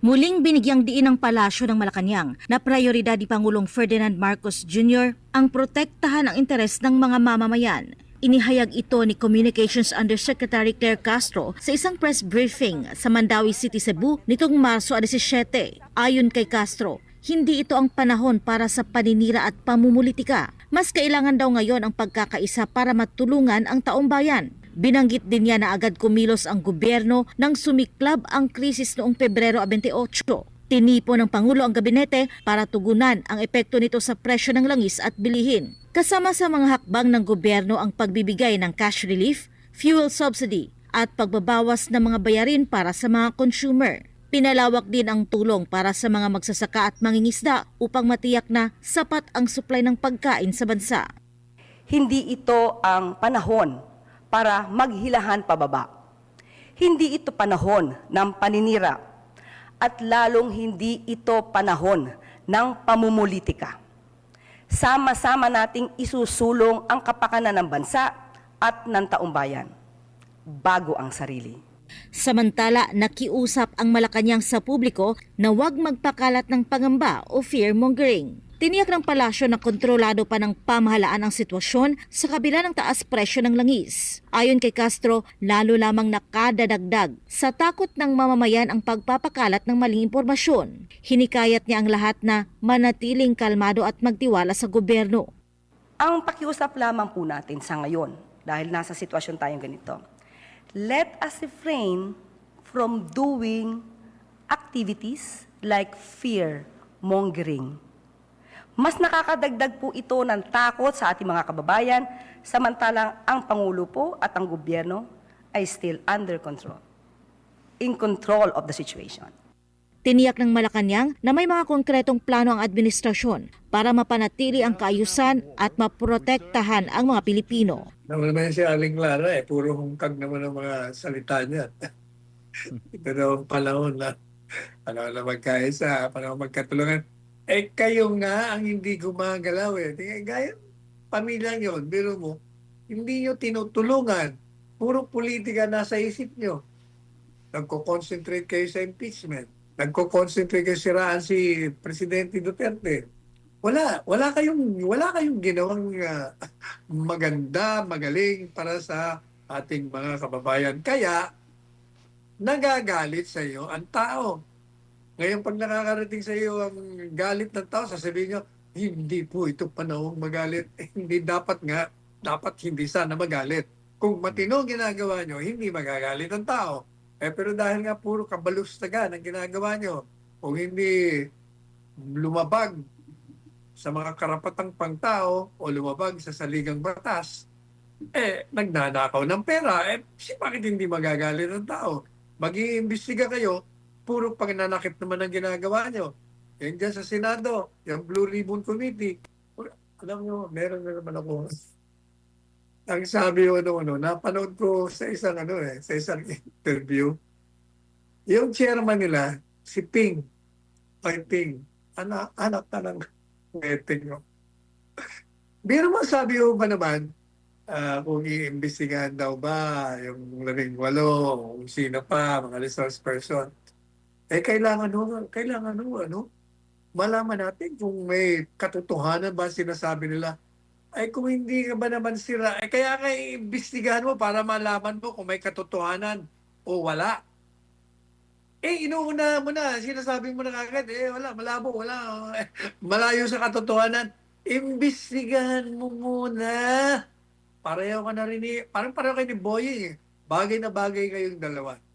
Muling binigyang diin ng palasyo ng Malacanang na prioridad ni Pangulong Ferdinand Marcos Jr. ang protektahan ang interes ng mga mamamayan. Inihayag ito ni Communications Undersecretary Claire Castro sa isang press briefing sa Mandawi City, Cebu nitong Marso 17. Ayon kay Castro, hindi ito ang panahon para sa paninira at pamumulitika. Mas kailangan daw ngayon ang pagkakaisa para matulungan ang taong bayan. Binanggit din niya na agad kumilos ang gobyerno nang sumiklab ang krisis noong Pebrero 28. Tinipo ng Pangulo ang gabinete para tugunan ang epekto nito sa presyo ng langis at bilihin. Kasama sa mga hakbang ng gobyerno ang pagbibigay ng cash relief, fuel subsidy at pagbabawas ng mga bayarin para sa mga consumer. Pinalawak din ang tulong para sa mga magsasaka at mangingisda upang matiyak na sapat ang supply ng pagkain sa bansa. Hindi ito ang panahon para maghilahan pababa. Hindi ito panahon ng paninira at lalong hindi ito panahon ng pamumulitika. Sama-sama nating isusulong ang kapakanan ng bansa at ng taong bayan bago ang sarili. Samantala, nakiusap ang Malacanang sa publiko na huwag magpakalat ng pangamba o fear-mongering. Tiniyak ng palasyo na kontrolado pa ng pamahalaan ang sitwasyon sa kabila ng taas presyo ng langis. Ayon kay Castro, lalo lamang nakadadagdag sa takot ng mamamayan ang pagpapakalat ng maling impormasyon. Hinikayat niya ang lahat na manatiling kalmado at magtiwala sa gobyerno. Ang pakiusap lamang po natin sa ngayon, dahil nasa sitwasyon tayong ganito, let us refrain from doing activities like fear-mongering. Mas nakakadagdag po ito ng takot sa ating mga kababayan, samantalang ang Pangulo po at ang gobyerno ay still under control, in control of the situation. Tiniyak ng Malacanang na may mga konkretong plano ang administrasyon para mapanatili ang kaayusan at maprotektahan ang mga Pilipino. Naman si Aling Lara puro hungkag naman ang mga salita niya. Ito daw ang panahon na magkaisa, panahon magkatulungan. Kayo nga ang hindi gumagalaw Gaya, pamilya nyo, biro mo, hindi nyo tinutulungan. Puro politika nasa isip nyo. Nagko-concentrate kayo sa impeachment. Nagko-concentrate kayo siraan si Presidente Duterte. Wala kayong ginawang maganda, magaling para sa ating mga kababayan. Kaya, nagagalit sa iyo ang tao. Ngayon, pag nakakarating sa iyo ang galit ng tao, sasabihin nyo, hindi po ito panahong magalit. Hindi dapat hindi sana magalit. Kung matino ginagawa nyo, hindi magagalit ang tao. Pero dahil nga puro kabalustagan ang ginagawa nyo, kung hindi lumabag sa mga karapatang pangtao o lumabag sa saligang batas, nagnanakaw ng pera. Bakit hindi magagalit ang tao? Mag-iimbestiga kayo, puro pagnanakit naman ang ginagawa nyo. Yan dyan sa Senado, yung Blue Ribbon Committee. Alam nyo, meron na naman ako. Ang sabi ko napanood ko sa isang sa isang interview, yung chairman nila, si Ping, anak na ng meeting mo. Pero masabi ko ba naman, kung iimbestigahan daw ba yung 18, kung sino pa, mga resource person, kailangan malaman natin kung may katotohanan ba sinasabi nila. Kung hindi ka ba naman sira, kaya iimbestigahan mo para malaman mo kung may katotohanan o wala. Inuuna mo na, sinasabi mo na kagad, wala, malabo, wala, malayo sa katotohanan. Imbestigahan mo muna. Pareho ka na rin parang pareho kayo ni Boying. Bagay na bagay kayong dalawa.